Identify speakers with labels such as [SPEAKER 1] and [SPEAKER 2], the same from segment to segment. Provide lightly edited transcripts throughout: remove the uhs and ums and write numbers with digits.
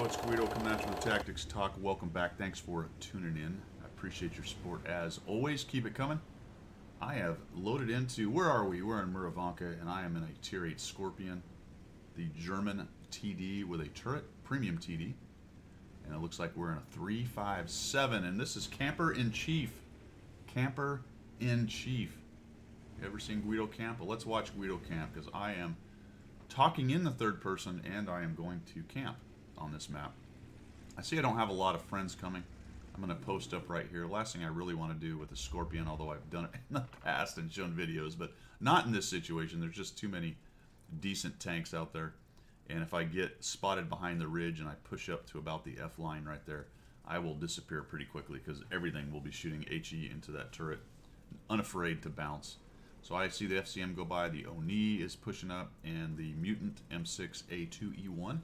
[SPEAKER 1] Yo, it's Guido coming at you with Tactics Talk. Welcome back. Thanks for tuning in. I appreciate your support as always. Keep it coming. I have loaded into, where are we? We're in Muravanka, and I am in a Tier 8 Scorpion, the German TD with a turret, premium TD. And it looks like we're in a 357, and this is Camper in Chief. Camper in Chief. You ever seen Guido camp? Well, let's watch Guido camp, because I am talking in the third person, and I am going to camp on this map. I see I don't have a lot of friends coming. I'm going to post up right here. Last thing I really want to do with the Scorpion, although I've done it in the past and shown videos, but not in this situation. There's just too many decent tanks out there. And if I get spotted behind the ridge and I push up to about the F line right there, I will disappear pretty quickly because everything will be shooting HE into that turret, unafraid to bounce. So I see the FCM go by, the Oni is pushing up, and the Mutant M6A2E1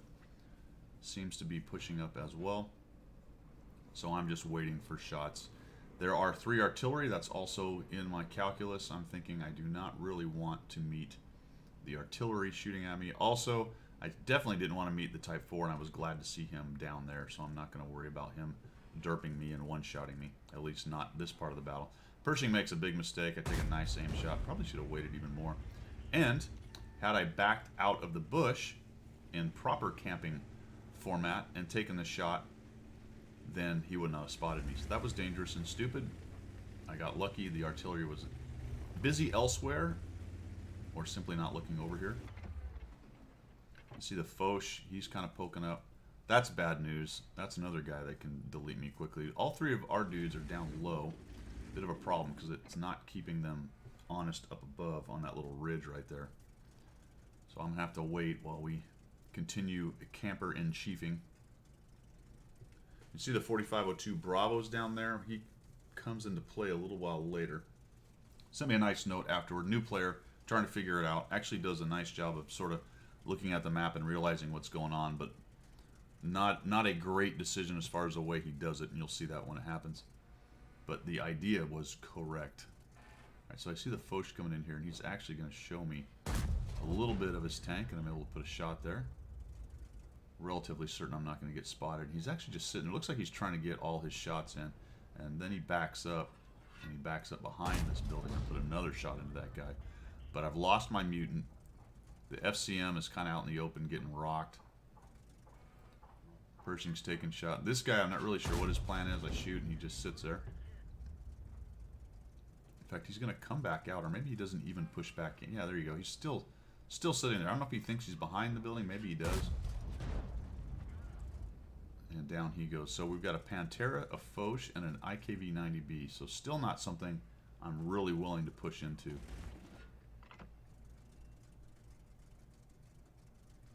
[SPEAKER 1] seems to be pushing up as well. So I'm just waiting for shots. There are 3 artillery. That's also in my calculus. I'm thinking I do not really want to meet the artillery shooting at me. Also, I definitely didn't want to meet the Type 4, and I was glad to see him down there, so I'm not going to worry about him derping me and one-shotting me, at least not this part of the battle. Pershing makes a big mistake. I take a nice aim shot. Probably should have waited even more. And had I backed out of the bush in proper camping format and taken the shot, then he would not have spotted me. So that was dangerous and stupid. I got lucky. The artillery was busy elsewhere, or simply not looking over here. You see the Foch, he's kind of poking up. That's bad news. That's another guy that can delete me quickly. All 3 of our dudes are down low. Bit of a problem because it's not keeping them honest up above on that little ridge right there. So I'm going to have to wait while we continue camper in chiefing. You see the 4502 Bravos down there? He comes into play a little while later. Sent me a nice note afterward. New player, trying to figure it out. Actually does a nice job of sort of looking at the map and realizing what's going on, but not a great decision as far as the way he does it, and you'll see that when it happens. But the idea was correct. Alright, so I see the Foch coming in here, and he's actually going to show me a little bit of his tank, and I'm able to put a shot there. Relatively certain I'm not going to get spotted. He's actually just sitting. It looks like he's trying to get all his shots in, and then he backs up, and he backs up behind this building and put another shot into that guy. But I've lost my mutant. The FCM is kind of out in the open getting rocked. Pershing's taking shot. This guy, I'm not really sure what his plan is. I shoot, and he just sits there. In fact, he's going to come back out, or maybe he doesn't even push back in. Yeah, there you go. He's still sitting there. I don't know if he thinks he's behind the building. Maybe he does. And down he goes. So we've got a Pantera, a Foch, and an IKV-90B. So still not something I'm really willing to push into.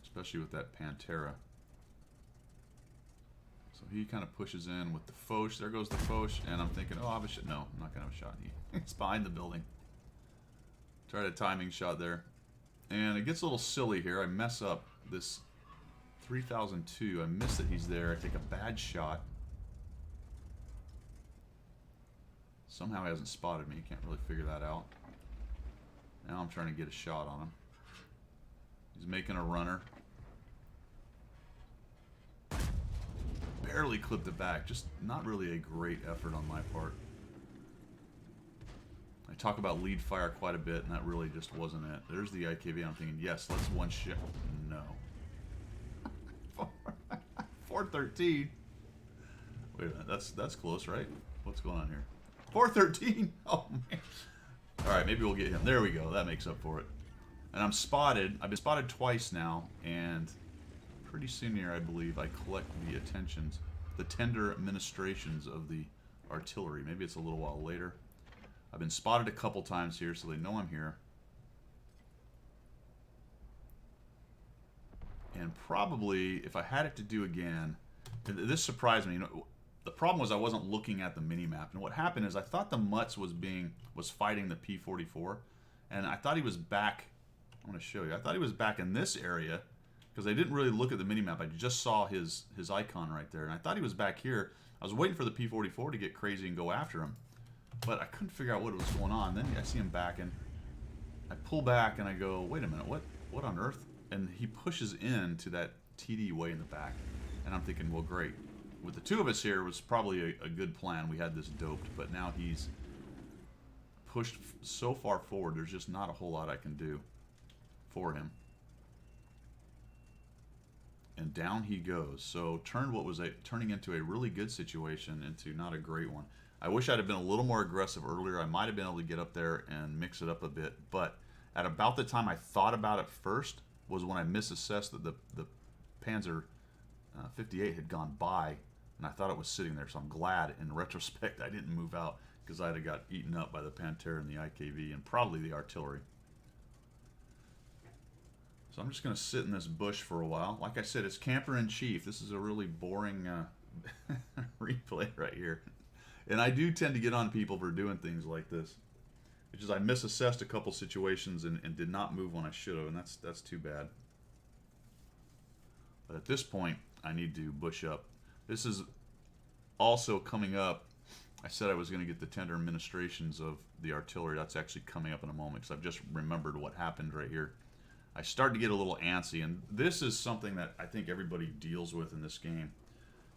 [SPEAKER 1] Especially with that Pantera. So he kind of pushes in with the Foch. There goes the Foch. And I'm thinking, oh, I have a shot. No, I'm not going to have a shot. He's behind the building. Tried a timing shot there. And it gets a little silly here. I mess up this 3002. I miss that he's there. I take a bad shot. Somehow he hasn't spotted me. Can't really figure that out. Now I'm trying to get a shot on him. He's making a runner. Barely clipped it back. Just not really a great effort on my part. I talk about lead fire quite a bit, and that really just wasn't it. There's the IKV. I'm thinking, yes, let's one shot. No. 413. Wait a minute, that's close, right? What's going on here? 413. Oh man. All right, maybe we'll get him. There we go. That makes up for it. And I'm spotted. I've been spotted twice now, and pretty soon here, I believe, I collect the attentions, the tender ministrations of the artillery. Maybe it's a little while later. I've been spotted a couple times here, so they know I'm here. And probably, if I had it to do again, this surprised me. You know, the problem was I wasn't looking at the mini-map. And what happened is I thought the Mutz was fighting the P-44. And I thought he was back. I'm going to show you. I thought he was back in this area because I didn't really look at the mini-map. I just saw his icon right there. And I thought he was back here. I was waiting for the P-44 to get crazy and go after him. But I couldn't figure out what was going on. Then I see him backing. I pull back and I go, wait a minute, what on earth? And he pushes into that TD way in the back. And I'm thinking, well, great. With the two of us here, it was probably a good plan. We had this doped, but now he's pushed so far forward, there's just not a whole lot I can do for him. And down he goes. So turned what was turning into a really good situation into not a great one. I wish I'd have been a little more aggressive earlier. I might have been able to get up there and mix it up a bit. But at about the time I thought about it first was when I misassessed that the Panzer 58 had gone by, and I thought it was sitting there. So I'm glad in retrospect I didn't move out, because I'd have got eaten up by the Pantera and the IKV and probably the artillery. So I'm just going to sit in this bush for a while. Like I said, it's camper in chief. This is a really boring replay right here. And I do tend to get on people for doing things like this. Which is I misassessed a couple situations and did not move when I should have, and that's too bad. But at this point, I need to bush up. This is also coming up. I said I was going to get the tender administrations of the artillery. That's actually coming up in a moment, because I've just remembered what happened right here. I started to get a little antsy, and this is something that I think everybody deals with in this game.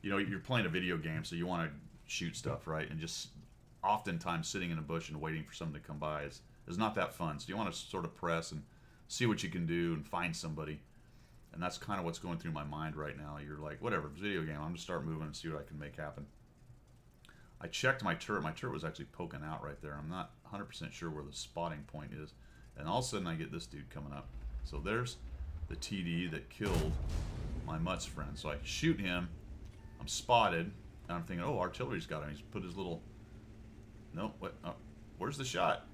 [SPEAKER 1] You know, you're playing a video game, so you want to shoot stuff, right? And just oftentimes sitting in a bush and waiting for something to come by is not that fun. So you want to sort of press and see what you can do and find somebody. And that's kind of what's going through my mind right now. You're like, whatever, it's a video game. I'm going to start moving and see what I can make happen. I checked my turret. My turret was actually poking out right there. I'm not 100% sure where the spotting point is. And all of a sudden I get this dude coming up. So there's the TD that killed my Mutz friend. So I shoot him. I'm spotted. And I'm thinking, oh, artillery's got him. He's put his little... Nope. What? Oh, where's the shot?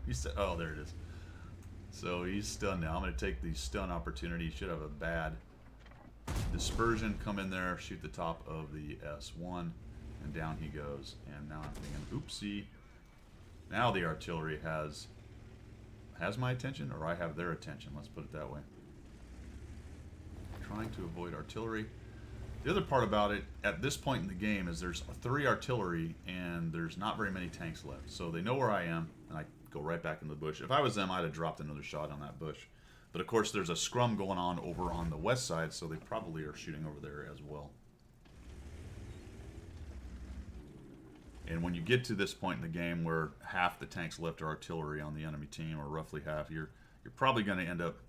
[SPEAKER 1] He said, oh, there it is. So he's stunned now. I'm going to take the stun opportunity. He should have a bad dispersion. Come in there, shoot the top of the S1, and down he goes. And now I'm thinking, oopsie. Now the artillery has my attention, or I have their attention. Let's put it that way. Trying to avoid artillery. The other part about it, at this point in the game, is there's 3 artillery, and there's not very many tanks left. So they know where I am, and I go right back in the bush. If I was them, I'd have dropped another shot on that bush. But of course, there's a scrum going on over on the west side, so they probably are shooting over there as well. And when you get to this point in the game where half the tanks left are artillery on the enemy team, or roughly half, you're probably going to end up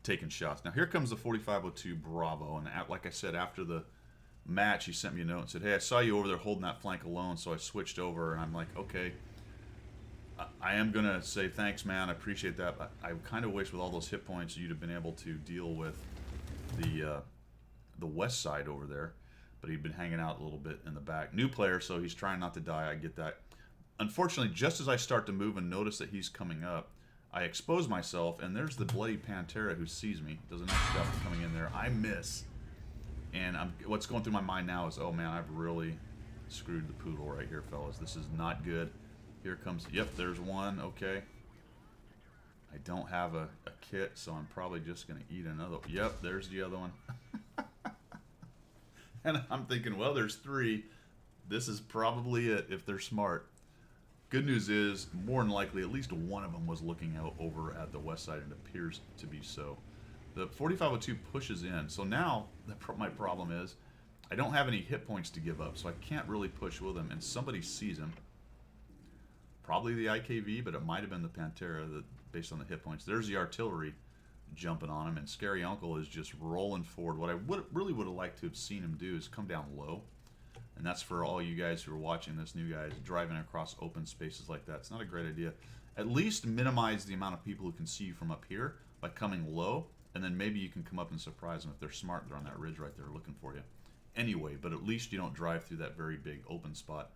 [SPEAKER 1] taking shots. Now here comes the 4502 Bravo, and like I said, after the match, he sent me a note and said, hey, I saw you over there holding that flank alone, so I switched over, and I'm like, okay, I am going to say thanks, man, I appreciate that, but I kind of wish with all those hit points you'd have been able to deal with the west side over there, but he'd been hanging out a little bit in the back. New player, so he's trying not to die, I get that. Unfortunately, just as I start to move and notice that he's coming up, I expose myself, and there's the bloody Pantera who sees me. Does a nice job of coming in there. I miss. And what's going through my mind now is, oh man, I've really screwed the poodle right here, fellas. This is not good. Here comes, yep, there's one, okay. I don't have a kit, so I'm probably just going to eat another. Yep, there's the other one. And I'm thinking, well, there's 3. This is probably it if they're smart. Good news is, more than likely, at least one of them was looking out over at the west side, and it appears to be so. The 4502 pushes in, so now my problem is I don't have any hit points to give up, so I can't really push with him, and somebody sees him. Probably the IKV, but it might have been the Pantera based on the hit points. There's the artillery jumping on him, and Scary Uncle is just rolling forward. What I really would have liked to have seen him do is come down low. And that's for all you guys who are watching this, new guys, driving across open spaces like that. It's not a great idea. At least minimize the amount of people who can see you from up here by coming low, and then maybe you can come up and surprise them. If they're smart, they're on that ridge right there looking for you. Anyway, but at least you don't drive through that very big open spot.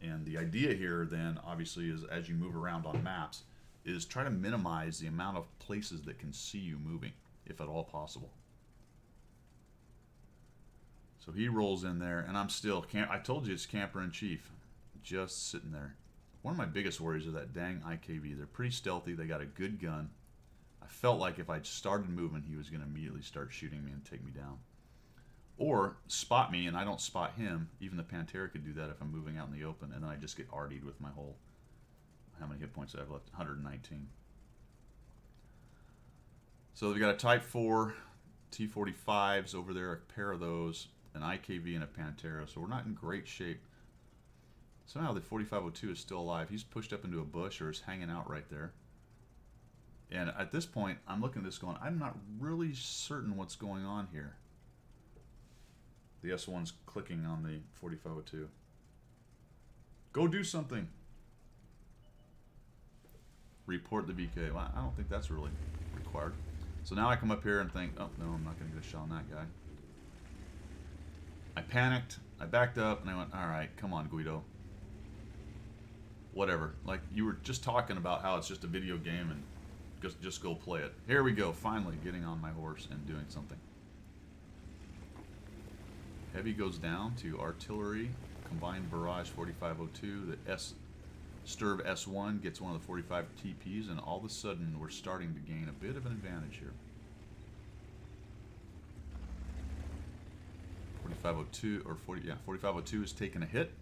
[SPEAKER 1] And the idea here then, obviously, is as you move around on maps, is try to minimize the amount of places that can see you moving, if at all possible. So he rolls in there, and I'm still, I told you it's camper in chief, just sitting there. One of my biggest worries are that dang IKV. They're pretty stealthy. They got a good gun. I felt like if I started moving, he was going to immediately start shooting me and take me down. Or spot me, and I don't spot him. Even the Pantera could do that if I'm moving out in the open, and then I just get RD'd with my whole, how many hit points do I have left? 119. So we've got a Type 4 T-45s over there, a pair of those, an IKV and a Pantera. So we're not in great shape. Somehow the 4502 is still alive. He's pushed up into a bush or is hanging out right there. And at this point, I'm looking at this going, I'm not really certain what's going on here. The S1's clicking on the 4502. Go do something. Report the VK. Well, I don't think that's really required. So now I come up here and think, oh, no, I'm not going to get a shot on that guy. I panicked. I backed up, and I went, all right, come on, Guido. Whatever. Like, you were just talking about how it's just a video game and just go play it. Here we go, finally getting on my horse and doing something. Heavy goes down to artillery, combined barrage 4502. The Sturv S1 gets one of the 45 TPs, and all of a sudden we're starting to gain a bit of an advantage here. 4502 or 4502 is taking a hit.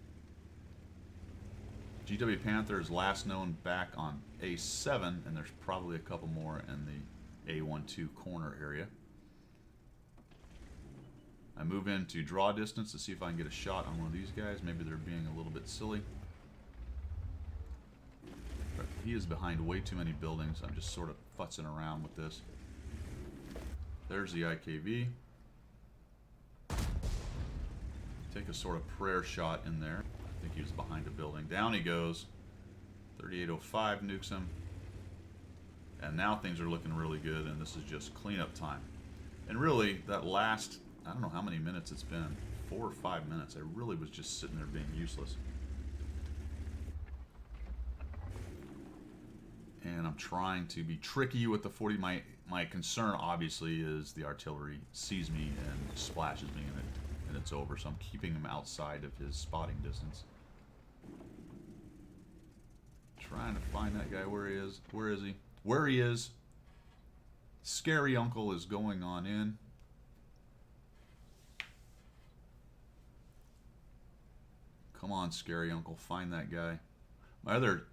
[SPEAKER 1] GW Panther is last known back on A7, and there's probably a couple more in the A12 corner area. I move into draw distance to see if I can get a shot on one of these guys. Maybe they're being a little bit silly. But he is behind way too many buildings. I'm just sort of futzing around with this. There's the IKV. Take a sort of prayer shot in there. I think he was behind a building. Down he goes. 3805 nukes him. And now things are looking really good, and this is just cleanup time. And really, that last, I don't know how many minutes it's been, 4 or 5 minutes, I really was just sitting there being useless. And I'm trying to be tricky with the 40. My concern, obviously, is the artillery sees me and splashes me in it, and it's over. So I'm keeping him outside of his spotting distance. Trying to find that guy. Where he is. Where is he? Where he is. Scary Uncle is going on in. Come on, Scary Uncle. Find that guy. My other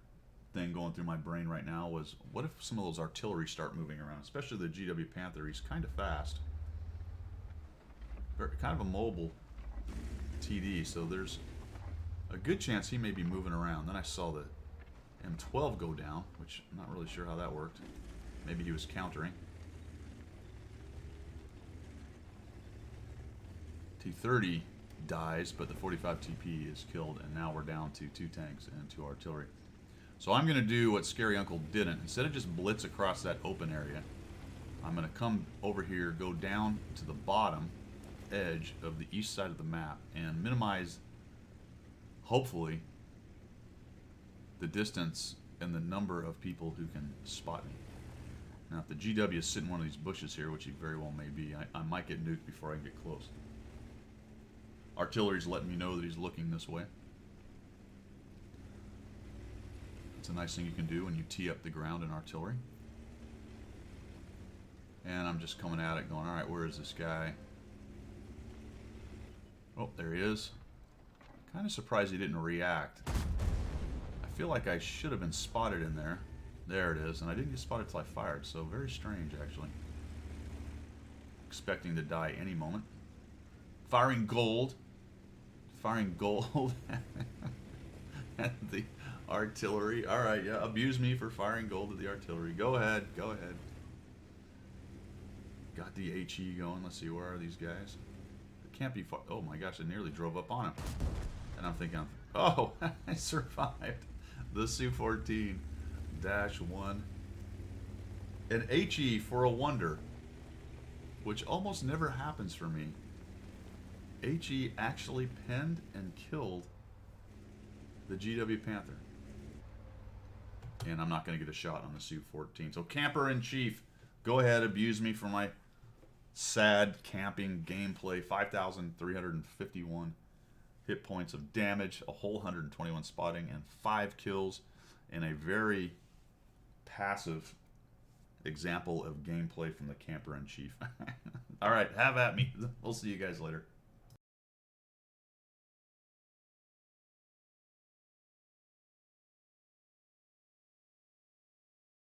[SPEAKER 1] thing going through my brain right now was, what if some of those artillery start moving around? Especially the GW Panther. He's kind of fast. Kind of a mobile TD, so there's a good chance he may be moving around. Then I saw the M12 go down, which I'm not really sure how that worked. Maybe he was countering. T30 dies, but the 45 TP is killed, and now we're down to 2 tanks and 2 artillery. So I'm going to do what Scary Uncle didn't. Instead of just blitz across that open area, I'm going to come over here, go down to the bottom edge of the east side of the map, and minimize, hopefully, the distance and the number of people who can spot me. Now, if the GW is sitting in one of these bushes here, which he very well may be, I might get nuked before I get close. Artillery's letting me know that he's looking this way. It's a nice thing you can do when you tee up the ground in artillery. And I'm just coming at it going, alright, where is this guy? Oh, there he is. Kind of surprised he didn't react. I feel like I should have been spotted in there. There it is, and I didn't get spotted till I fired, so very strange, actually. Expecting to die any moment. Firing gold. Firing gold at the artillery. Alright, yeah, abuse me for firing gold at the artillery. Go ahead, go ahead. Got the HE going. Let's see, where are these guys? It can't be far. Oh my gosh, I nearly drove up on him. And I'm thinking, oh, I survived the Su-14-1. An HE for a wonder, which almost never happens for me. HE actually penned and killed the GW Panther. And I'm not going to get a shot on the Su-14. So Camper-in-Chief, go ahead, abuse me for my sad camping gameplay. 5,351 hit points of damage, a whole 121 spotting, and 5 kills in a very passive example of gameplay from the Camper-in-Chief. All right, have at me. We'll see you guys later.